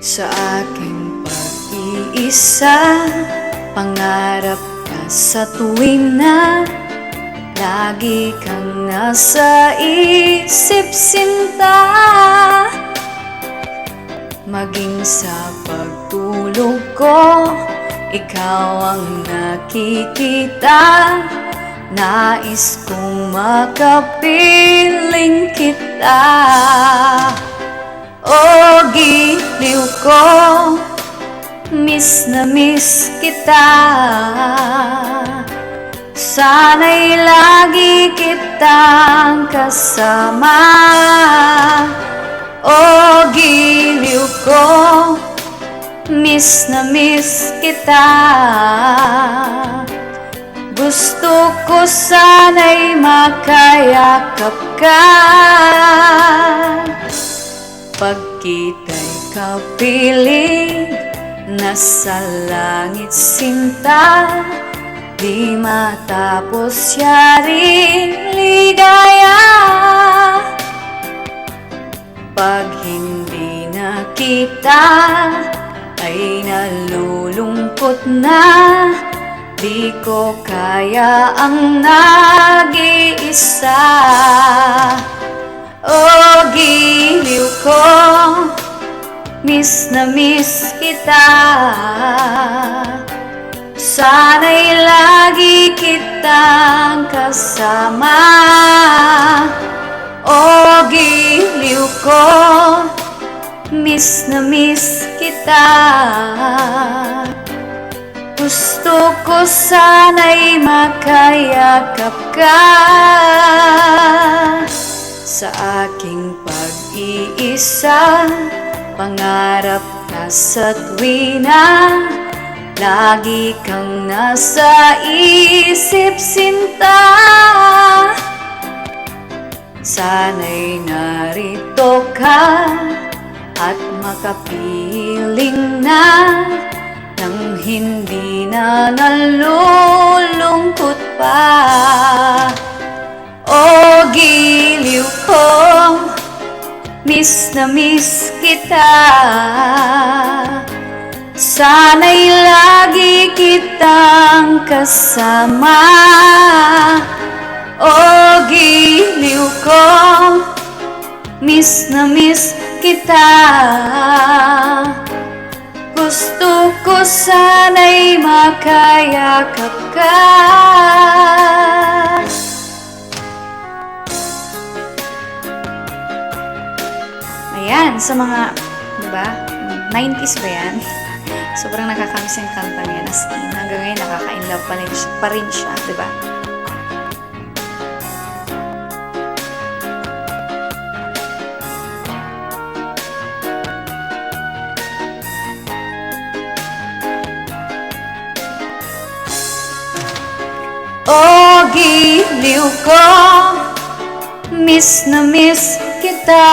Sa aking pag-iisa, pangarap ka sa tuwing na lagi kang nasa isip, sinta. Maging sa pagtulog ko, ikaw ang nakikita. Nais kong makapiling kita. O giliw ko, miss na miss kita. Sana'y lagi kitang kasama. O giliw ko, miss na miss kita. Gusto ko sana'y makayakap ka. Pag kita'y kapiling, nasa langit sinta. Di matapos yaring ligaya. Pag hindi na kita, ay nalulungkot na. Di ko kaya ang nag-iisa. O giliw ko, miss na miss kita. Sana'y lagi kitang kasama. O giliw ko, miss na miss kita. Gusto ko sana'y makayakap ka. Sa aking pag-iisa, pangarap ka sa tuwina. Lagi kang nasa isip, sinta. Sana'y narito ka at makapiling na, nang hindi na nalulungkot pa. O giliw ko, miss na miss kita. Sana'y lagi kitang kasama. O giliw ko, miss na miss kita. Gusto ko sana'y makayakap ka. Ayan, sa mga, diba, 90s ba yan? Sobrang nakakamiss yung kanta niya, as in. Hanggang ngayon, nakaka-inlove pa rin siya, diba? O giliw ko, miss na miss kita.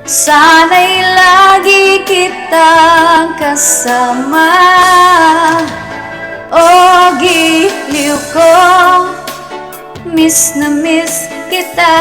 Sana'y lagi kitang kasama. O giliw ko, miss na miss kita.